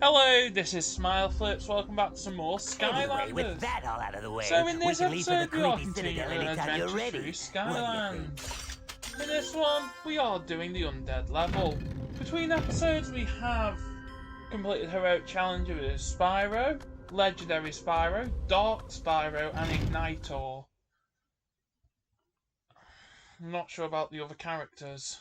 Hello, this is SmilerFlips. Welcome back to some more Anyway, with Skylanders. that all out of the way, So in we this can leave for the episode, we are creepy Citadel continuing an anytime you're adventure ready. through What do you think? Skylands. In this one, we are doing the undead level. Between episodes, we have completed heroic challenges with Spyro, Legendary Spyro, Dark Spyro, and Ignitor. I'm not sure about the other characters.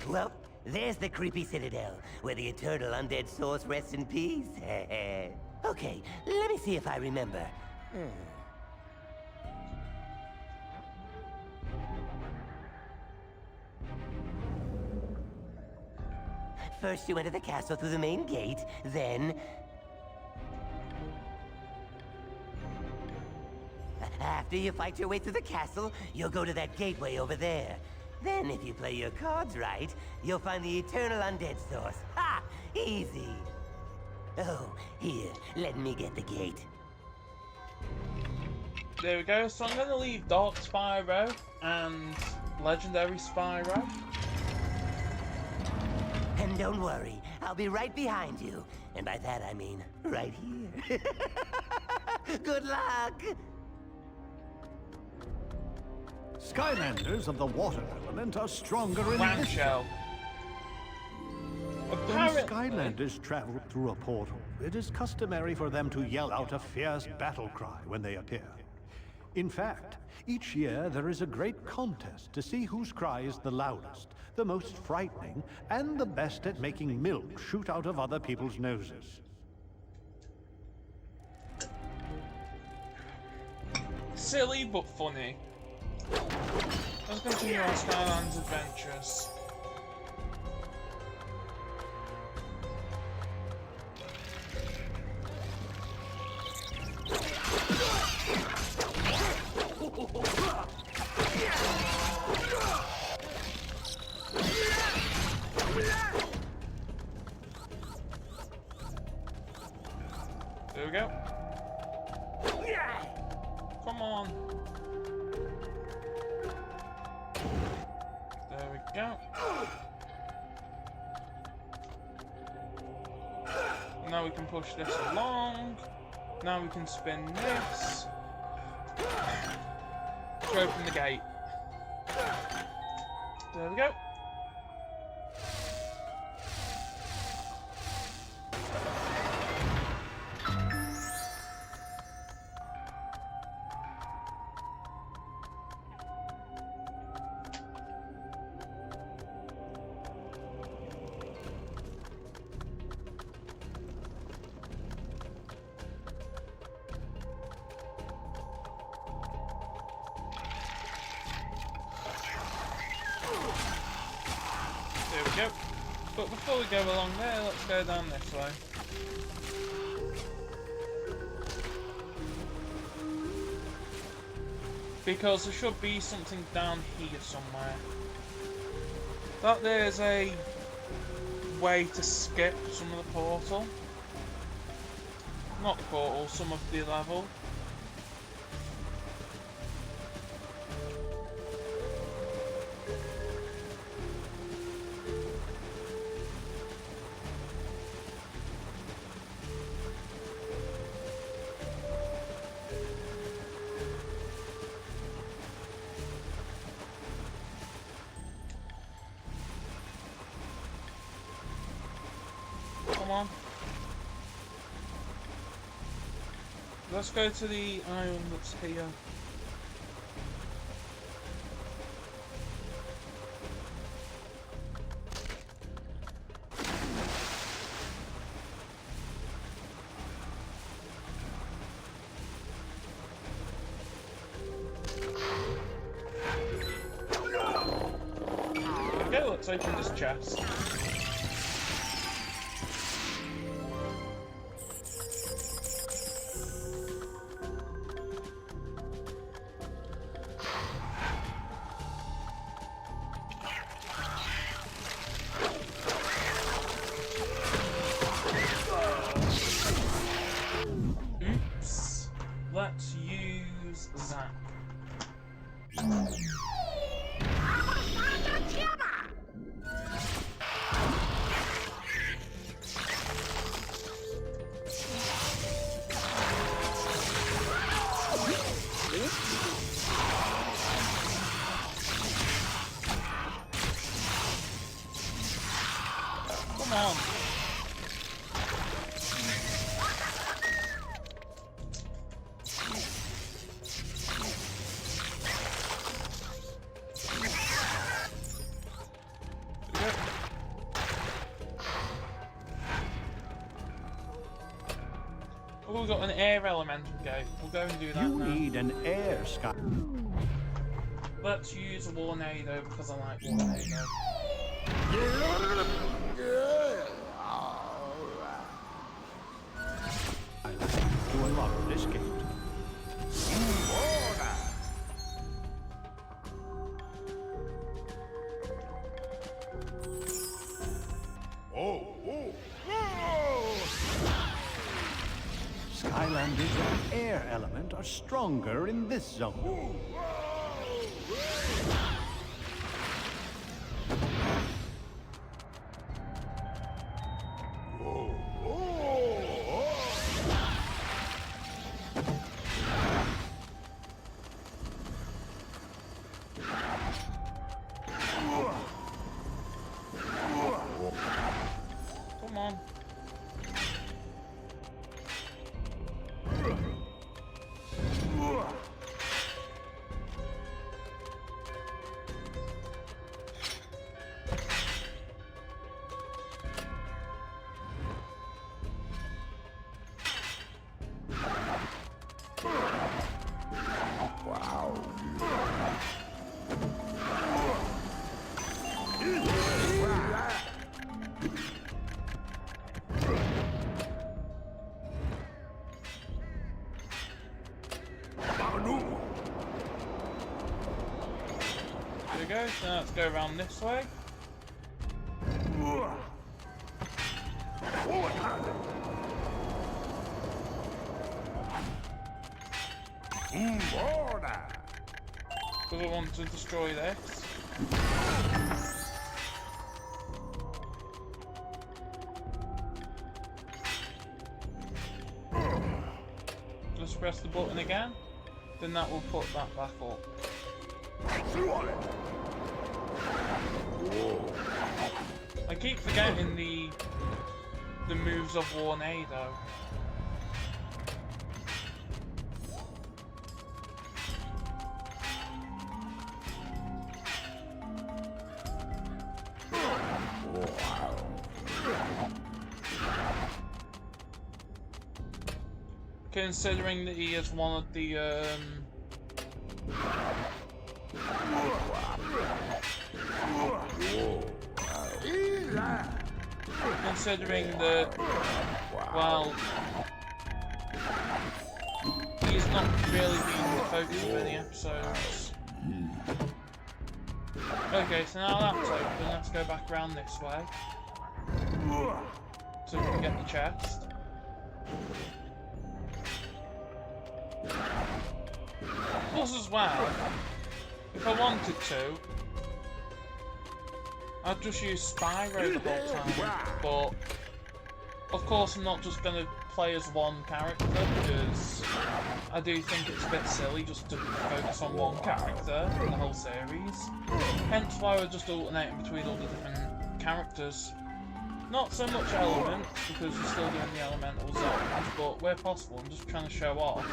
Well, there's the creepy Citadel, where the eternal undead source rests in peace. Okay, let me see if I remember. First you enter the castle through the main gate, then... After you fight your way through the castle, you'll go to that gateway over there. Then, if you play your cards right, you'll find the eternal undead source. Ha! Easy! Oh, here, let me get the gate. There we go, so I'm going to leave Dark Spyro and Legendary Spyro. And don't worry, I'll be right behind you. And by that I mean, right here. Good luck! Skylanders of the water element are stronger in this. Clamshell. When Apparently, Skylanders travel through a portal, it is customary for them to yell out a fierce battle cry when they appear. In fact, each year there is a great contest to see whose cry is the loudest, the most frightening, and the best at making milk shoot out of other people's noses. silly but funny. Let's continue our Skylands adventures. There we go. Come on. There we go. Now we can push this along. Now we can spin this to open the gate. There we go. There we go. But before we go along there, let's go down this way. Because there should be something down here somewhere. That there's a way to skip some of the portal. Not the portal, some of the level. Come on. Let's go to the island that's here. Okay, let's open this chest. SmilerFlips. Let's use Zap. Come on. Oh, we've got an air elemental go. We'll go and do that You now. need an air sky. Let's use a Warnado because I like Warnado. To unlock this gate. Skylanders of air element are stronger in this zone. Come on. There we go, so now let's go around this way. Because I want to destroy this. Just press the button again, then that will put that back up. I keep forgetting the moves of Warnado. Considering that he is one of the considering that, well, he's not really been the focus of any episodes. Okay, so now that's open, let's go back around this way. So we can get the chest. Plus as well, if I wanted to, I'd just use Spyro the whole time, but of course I'm not just going to play as one character because I do think it's a bit silly just to focus on one character in the whole series. Hence why we're just alternating between all the different characters. Not so much elements, because we're still doing the elemental zones, but where possible I'm just trying to show off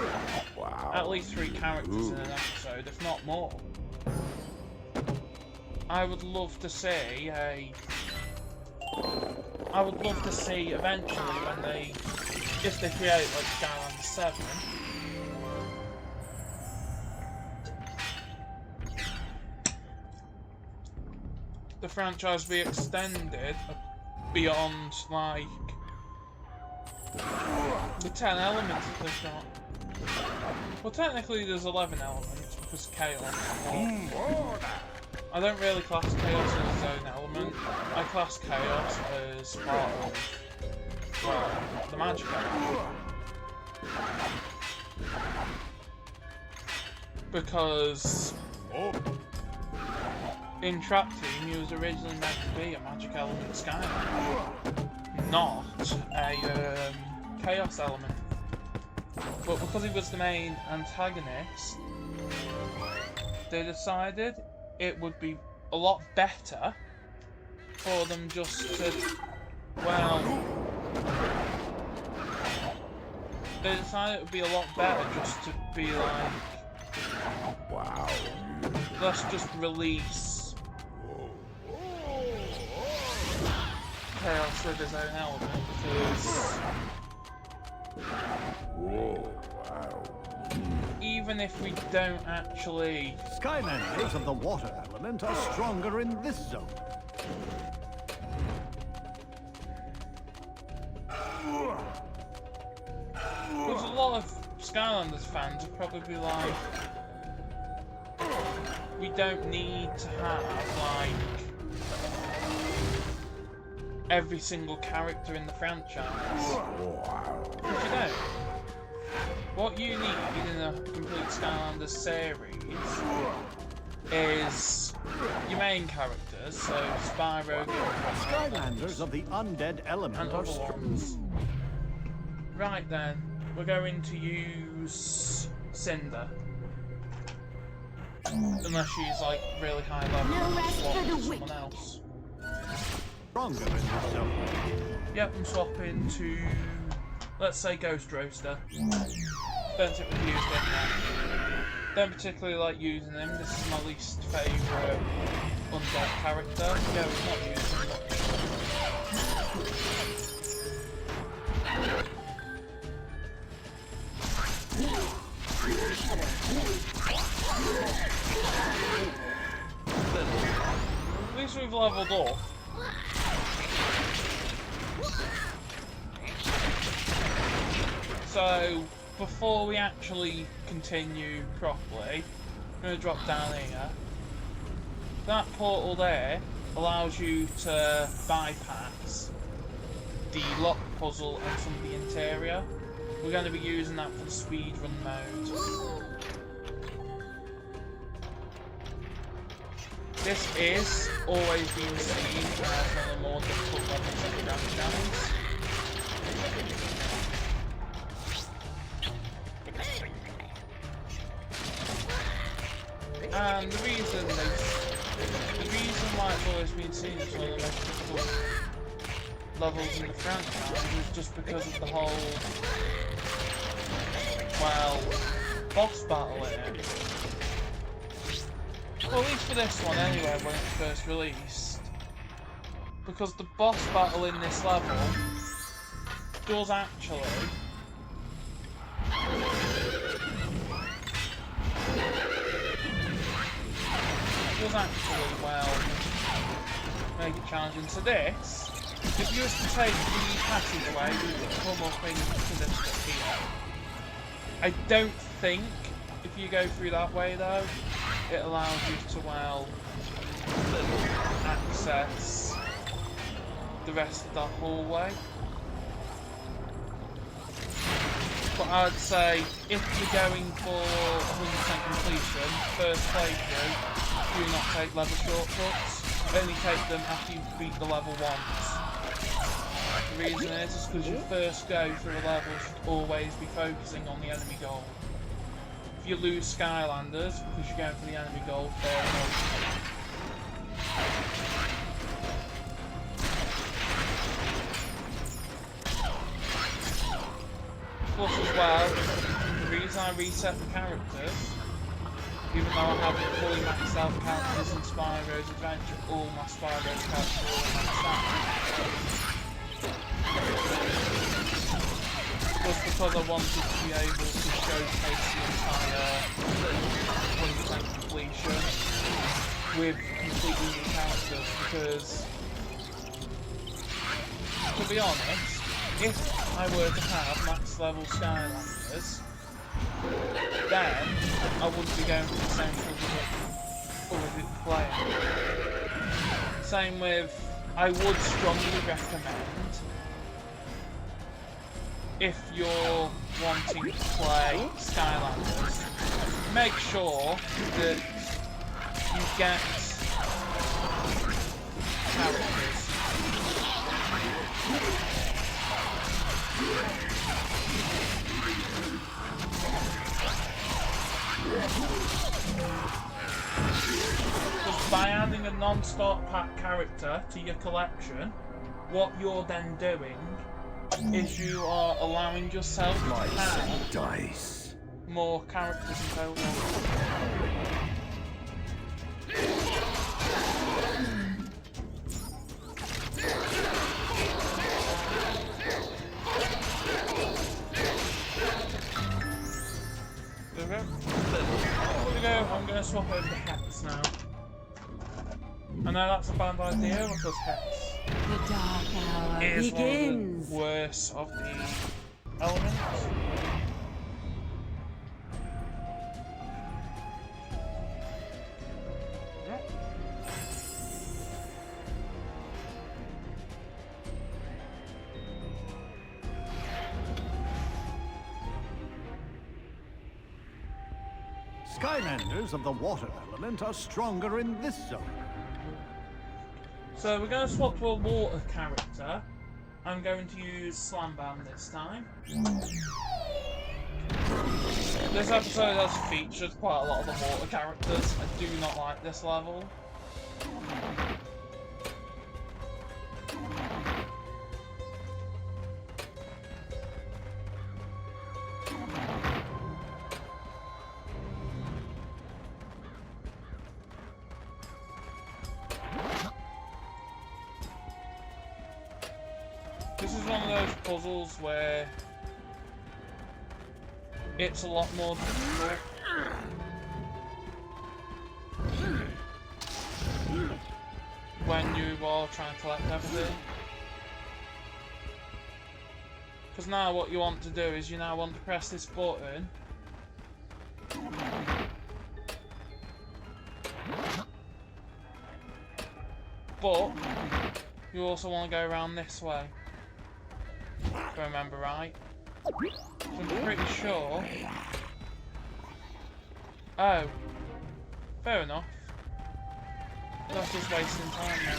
at least 3 characters in an episode, if not more. I would love to see eventually when they, if they create like Skylanders 7, the franchise be extended beyond like the 10 elements that they've got. Well, technically there's 11 elements because Chaos. I don't really class Chaos as its own element. I class Chaos as part of, well, the magic element. Because in Trap Team, he was originally meant to be a magic element Skylander, not a chaos element. But because he was the main antagonist, they decided it would be a lot better for them just to, well, they decided it would be a lot better just to be like, wow, let's just release Chaos with his own element, because even if we don't actually... Skylanders of the water element are stronger in this zone. Because a lot of Skylanders fans are probably like, we don't need to have, like, every single character in the franchise. Because you don't. What you need in a complete Skylanders series is your main characters, so Spyro, Skylanders of the undead element and are other ones. Right then, we're going to use Cinder. Unless she's like really high level, No rest for the someone wicked. else. stronger in this zone. Yep, I'm swapping to, let's say, Ghost Roaster. Don't think we've used him yet. Don't particularly like using him. This is my least favourite undead character. Yeah, we've not used him much. At least we've leveled up. So, before we actually continue properly, I'm going to drop down here. That portal there allows you to bypass the lock puzzle and some of the interior. We're going to be using that for the speedrun mode. This is always being seen as one of the more difficult levels of the Grand Challenge. And the reason why it's always been seen as one of the most difficult levels in the franchise is just because of the whole, well, boss battle in it. Well, at least for this one anyway, when it's first released. Because the boss battle in this level does actually well, make it challenging. So this, if you were to take the passageway, you would come up into this bit here. I don't think, if you go through that way though, it allows you to, well, access the rest of that hallway. But I'd say, if you're going for 100% completion, first playthrough, do not take level shortcuts. Only take them after you beat the level once. The reason is because your first go through a level should always be focusing on the enemy goal. If you lose Skylanders because you're going for the enemy goal, fair enough. Plus as well, the reason I reset the characters, even though I haven't fully maxed out the characters in Spyro's Adventure, all my Spyro's characters are all maxed out. Just because I wanted to be able to showcase the entire 100% completion with completely new characters, because, to be honest, if I were to have max level Skylanders, then I wouldn't be going for the same other player. Same with, I would strongly recommend, if you're wanting to play Skylanders, make sure that you get characters. Because by adding a non-start pack character to your collection, what you're then doing is you are allowing yourself to have dice. more characters in total. There we go. I'm going to swap over to Hex now. I know that's a bad idea because Hex The dark hour is begins. one of the worst of the elements. Skylanders of the water element are stronger in this zone. So we're going to swap to a water character. I'm going to use Slam Bam this time. This episode has featured quite a lot of the water characters. I do not like this level. This is one of those puzzles where it's a lot more difficult. When you are trying to collect everything. Because now what you want to do is you now want to press this button. But you also want to go around this way. If I remember right. So I'm pretty sure. Oh. Fair enough. That's just wasting time then.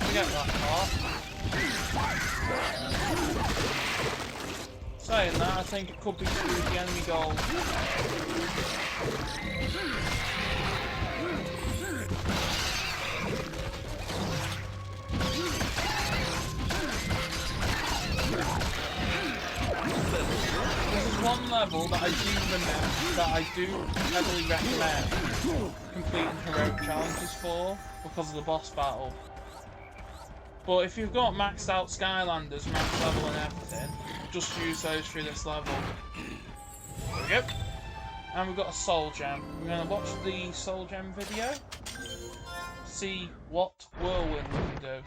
Forget that part. Saying that, I think it could be through the enemy goal. One level that I do heavily recommend completing heroic challenges for because of the boss battle. But if you've got maxed out Skylanders, max level and everything, just use those through this level. There we go. And we've got a soul gem. We're going to watch the soul gem video, see what whirlwind we can do.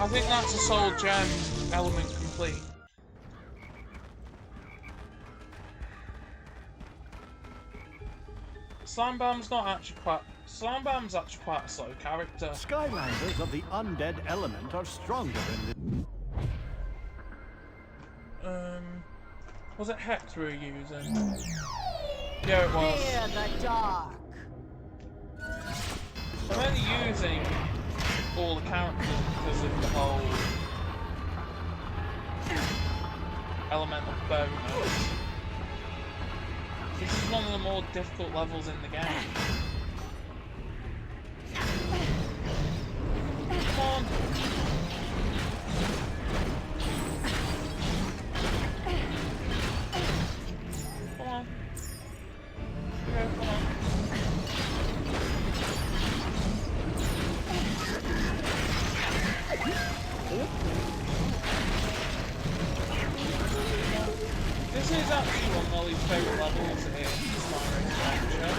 I think that's a soul gem element complete. Slam Bam's actually quite a slow character. Skylanders of the undead element are stronger in this. Was it Hex we were using? Yeah, it was. Fear the dark. I'm only using all the characters because of the whole elemental bonus. This is one of the more difficult levels in the game. Come on! Come on. Yeah, come on. This is actually one of Molly's favourite levels in Spyro Adventure.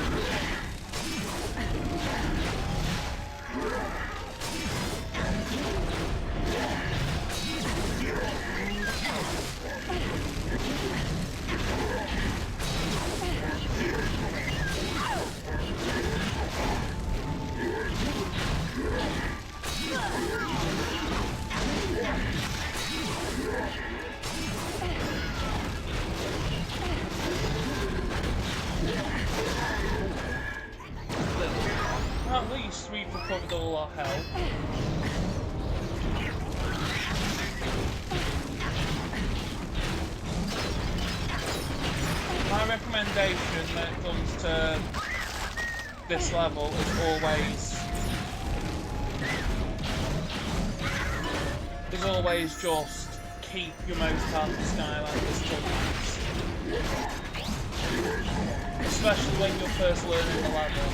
once we've recovered all our health, my recommendation when it comes to this level is always just keep your most powerful Skylanders to max. Especially when you're first learning the level.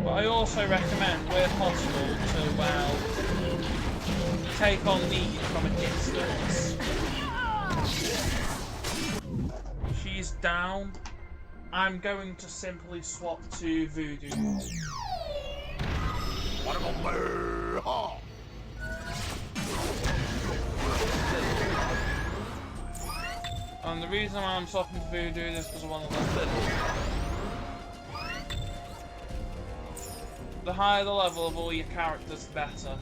But I also recommend, where possible, to, well, take on these from a distance. She's down. I'm going to simply swap to Voodoo. And the reason why I'm swapping to Voodoo is because I want to level. The higher the level of all your characters, the better.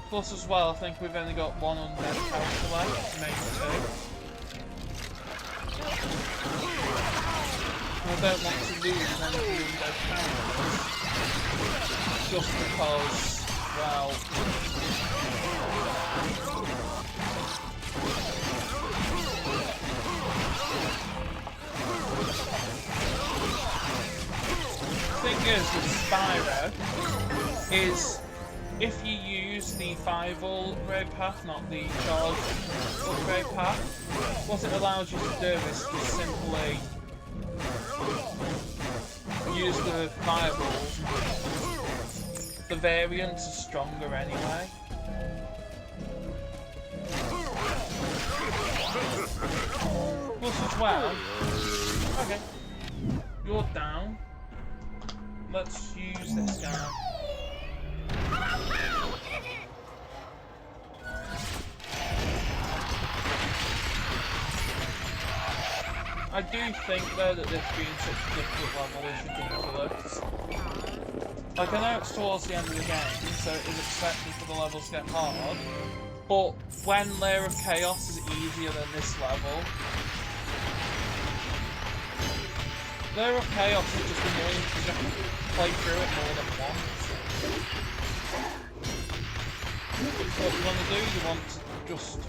Plus as well, I think we've only got one undead character left, maybe two. And I don't want to lose one of the undead characters. Just because, well... The thing is with Spyro is if you use the 5-ball upgrade path, not the charge upgrade path, what it allows you to do is to simply use the fireballs. The variants are stronger anyway. Plus as well, okay, you're down. Let's use this guy. I do think though that this being such a difficult level is ridiculous. Like, I know it's towards the end of the game, so it is expected for the levels to get hard, but when Lair of Chaos is easier than this level, Lair of Chaos is just annoying because you have to play through it more than once. What you want to do, you want to just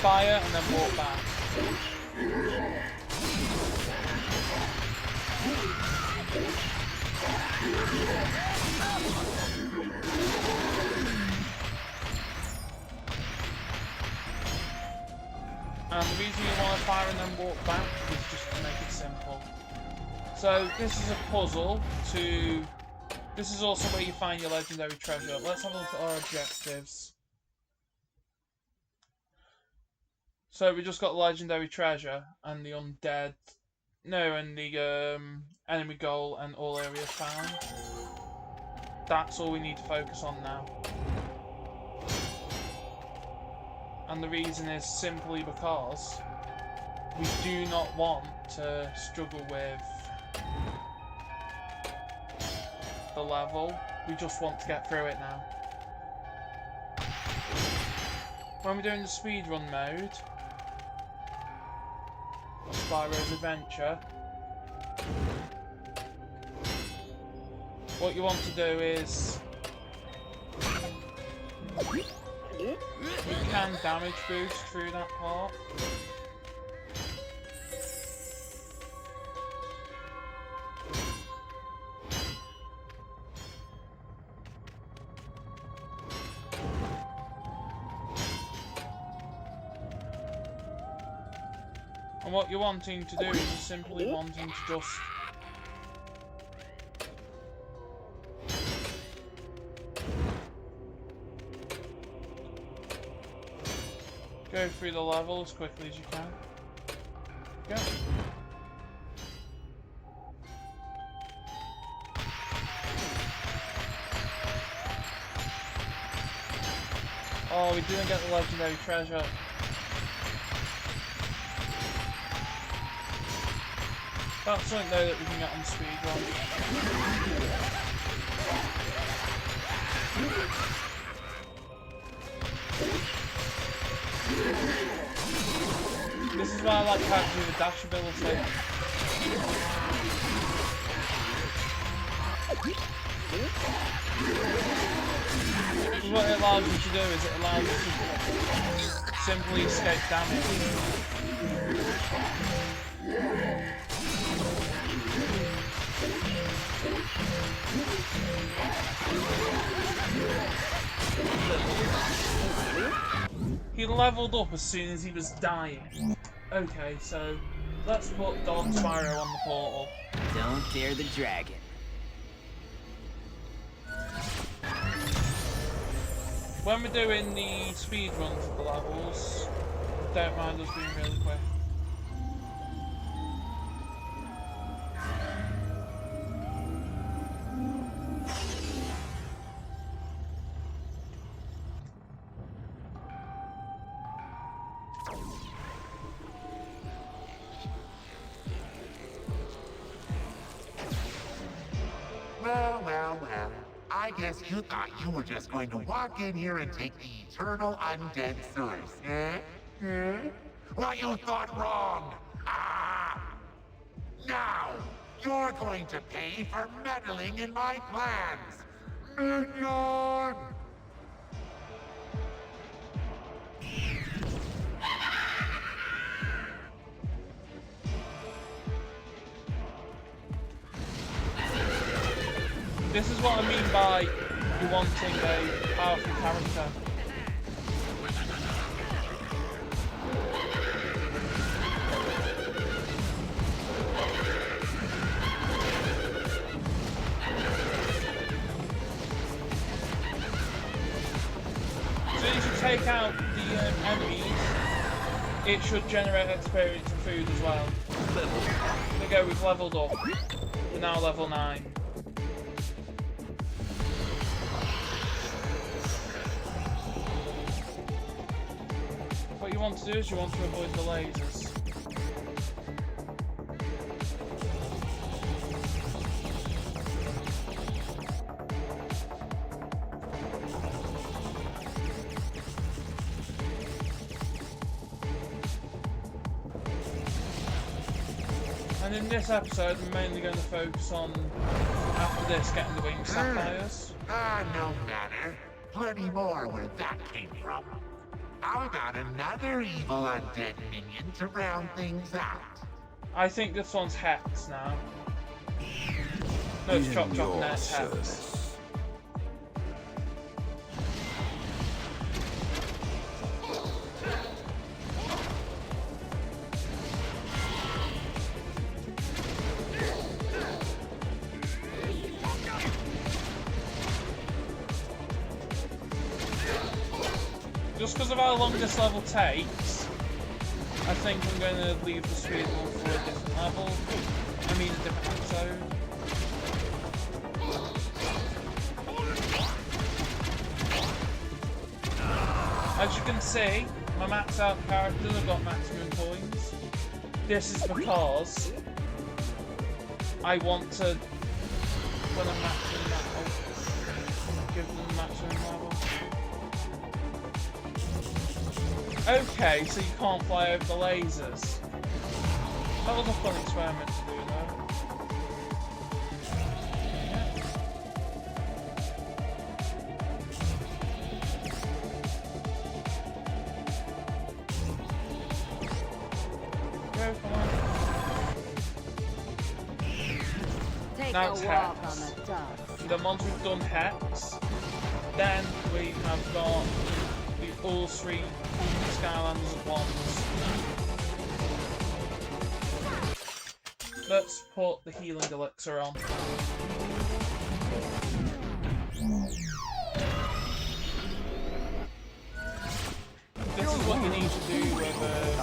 fire and then walk back. And the reason you want to fire and then walk back is just to make it simple. So this is a puzzle to... This is also where you find your legendary treasure. Let's have a look at our objectives. So we just got the legendary treasure and the undead... No, and the enemy goal and all areas found. That's all we need to focus on now. And the reason is simply because we do not want to struggle with the level. We just want to get through it now. When we're doing the speedrun mode of Spyro's Adventure, what you want to do is you can damage boost through that part. And what you're wanting to do is you're simply wanting to just go through the level as quickly as you can. Go. Oh, we didn't get the legendary treasure. That's something though that we can get on speedrun. This is why I like how to do the dash ability. What it allows you to do is it allows you to simply escape damage. He leveled up as soon as he was dying. Okay, so let's put Dark Spyro on the portal. Don't dare the dragon. When we're doing the speed runs of the levels, don't mind us being really quick. Well. I guess you thought you were just going to walk in here and take the eternal undead source, eh? Well, you thought wrong! Now, you're going to pay for meddling in my plans! Minion! This is what I mean by you wanting a powerful character. As soon as you take out the enemies, it should generate experience and food as well. There we go, we've leveled up. We're now level 9. What you want to do is you want to avoid the lasers. And in this episode, I'm mainly going to focus on, after this, getting the winged sapphires. No matter. Plenty more where that came from. How about another evil undead minion to round things out? I think this one's Hex now. No, it's Chop Chop and it's Hex. Just because of how long this level takes, I think I'm going to leave the speed one for a different level. I mean, a different episode. As you can see, my maxed out characters have got maximum coins. This is because I want to, when I'm maxing that, give them maximum level. Okay, so you can't fly over the lasers. That was a fun experiment to do, though. Go, come on. Take Now a it's walk Hex. on the dust. Then once we've done Hex, then we have got all 3 Skylanders at once. Let's put the healing elixir on. This is what you need to do with it.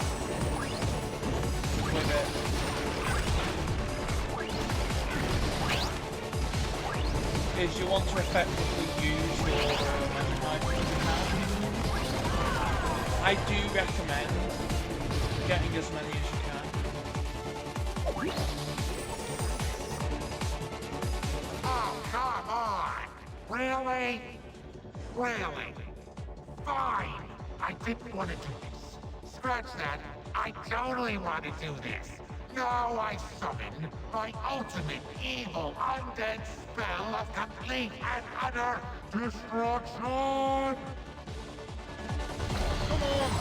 Is you want to effectively use your magic items you have. I do recommend getting as many as you can. Oh, come on! Really? Really? Fine! I didn't want to do this. Scratch that. I totally want to do this. Now I summon my ultimate evil undead spell of complete and utter destruction! Come on!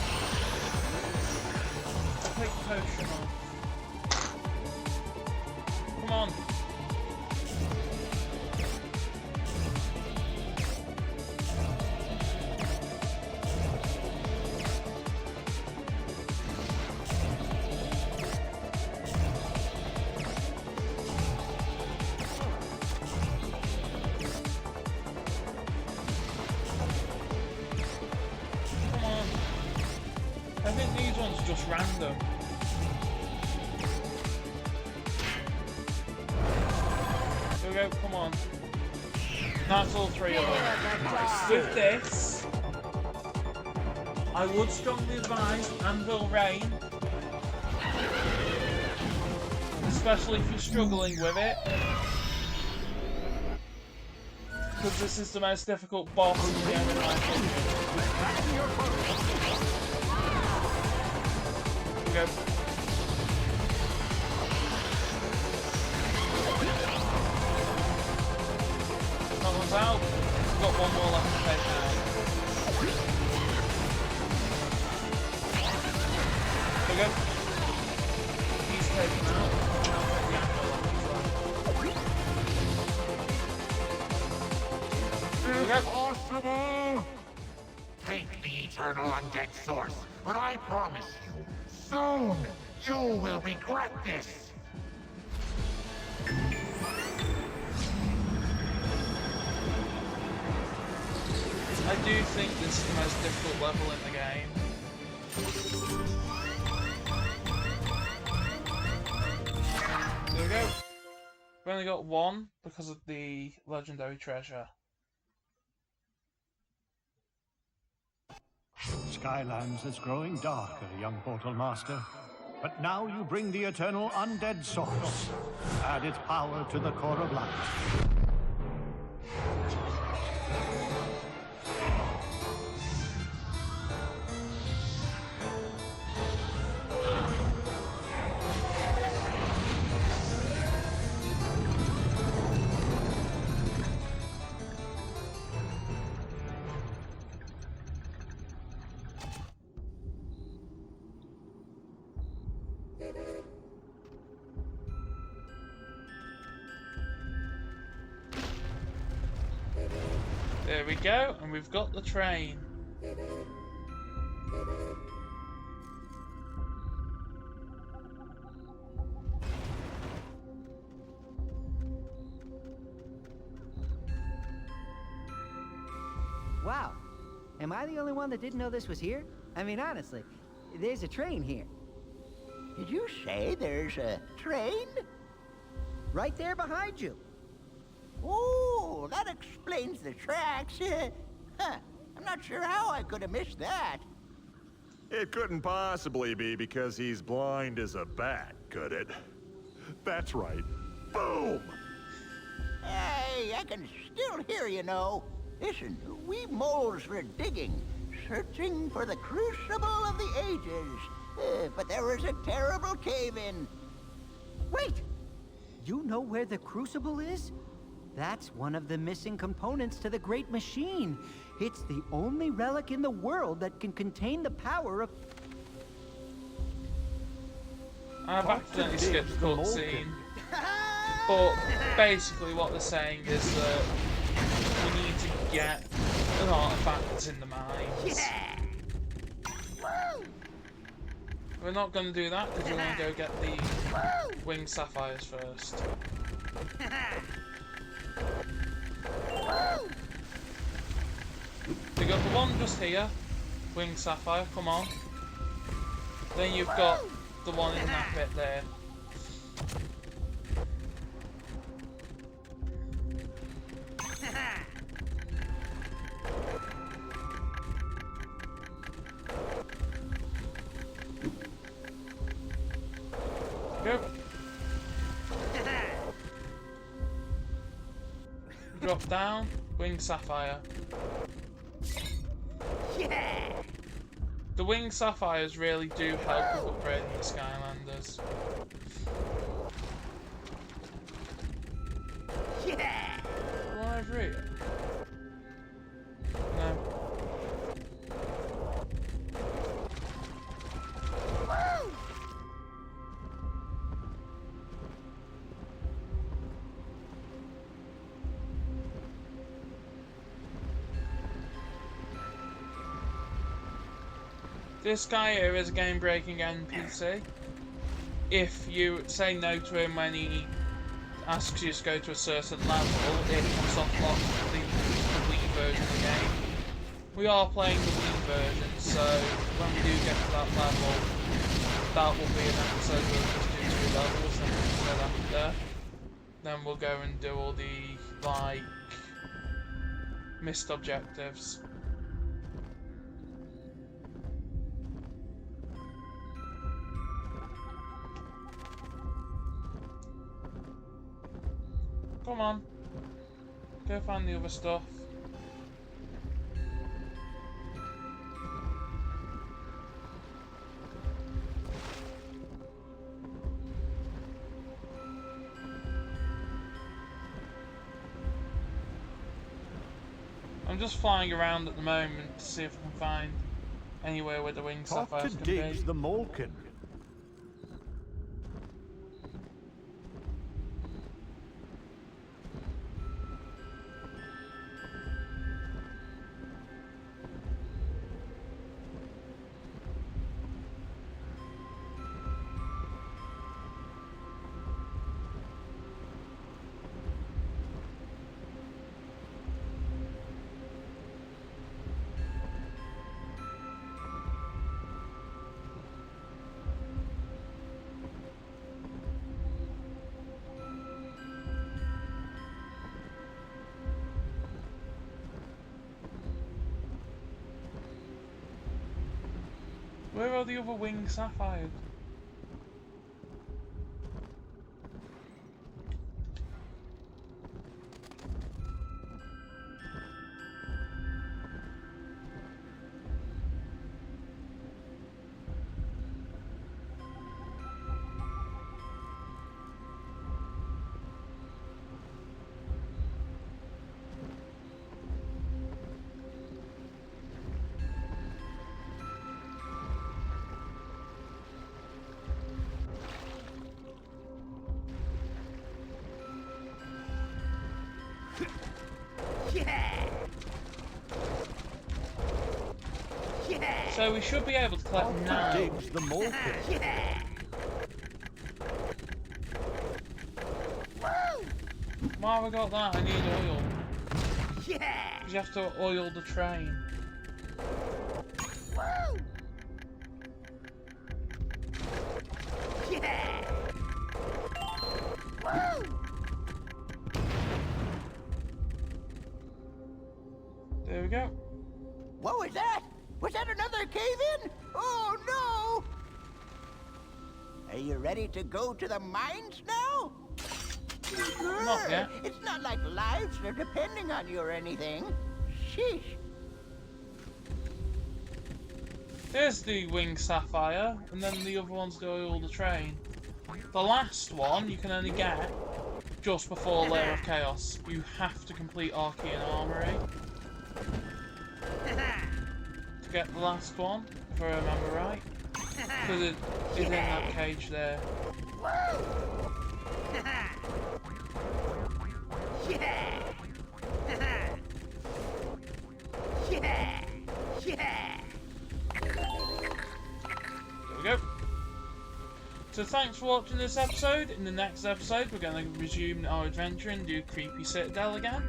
Take potion off. Come on. I think these ones are just random. Here we go, come on. That's all three of them. With this, I would strongly advise Anvil Rain. Especially if you're struggling with it. Because this is the most difficult boss in the game in my opinion. Go. That one's out. We've got one more left to take now. There we go. He's taken out. Now take the apple off. There we go. Impossible! Take the eternal undead source, but I promise you, soon, you will regret this! I do think this is the most difficult level in the game. There we go. We've only got one because of the legendary treasure. Skylands is growing darker, young Portal Master. But now you bring the eternal undead source. Add its power to the core of light. There we go, and we've got the train. Wow. Am I the only one that didn't know this was here? I mean, honestly, there's a train here. Did you say there's a train? Right there behind you. Oh, that explains the tracks. I'm not sure how I could have missed that. It couldn't possibly be because he's blind as a bat, could it? That's right. Boom! Hey, I can still hear you know. Listen, we moles were digging, searching for the crucible of the ages. But there was a terrible cave-in. Wait! You know where the crucible is? That's one of the missing components to the Great Machine. It's the only relic in the world that can contain the power of... I've accidentally skipped the cutscene. But basically what they're saying is that we need to get an artifact in the mines. We're not going to do that because we're going to go get the winged sapphires first. You got the one just here, winged sapphire, come on. Then you've got the one in that bit there. go. Drop down, winged sapphire. Yeah! The winged sapphires really do help with upgrading the Skylanders. Yeah! One over here? No. Woo! This guy here is a game-breaking NPC. If you say no to him when he asks you to go to a certain level, it can unlock the complete version of the game. We are playing the Wii version, so when we do get to that level, that will be an episode where we'll just do 2 levels, and instead after, then we'll go and do all the, like, missed objectives. Come on. Go find the other stuff. I'm just flying around at the moment to see if I can find anywhere where the winged Talk sapphires to can be. Diggs the Malkin. Where are the other winged sapphires? Yeah! Yeah! So we should be able to collect them now. Diggs the Malkin. Yeah! Woo! Why have I got that? I need oil. Yeah! Because you have to oil the train. Woo! Yeah! Woo! There we go. What was that? Was that another cave-in? Oh, no! Are you ready to go to the mines now? Not yet. It's not like lives are depending on you or anything. Sheesh. Here's the winged sapphire, and then the other one's to oil the train. The last one you can only get just before Lair of Chaos. You have to complete Archean Armory to get the last one, if I remember right. Because it is in that cage there. Yeah! Yeah! Yeah! There we go. So thanks for watching this episode. In the next episode we're going to resume our adventure and do Creepy Citadel again.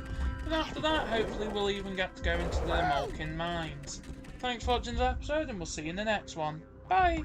And after that hopefully we'll even get to go into the Malkin Mines. Thanks for watching this episode and we'll see you in the next one. Bye!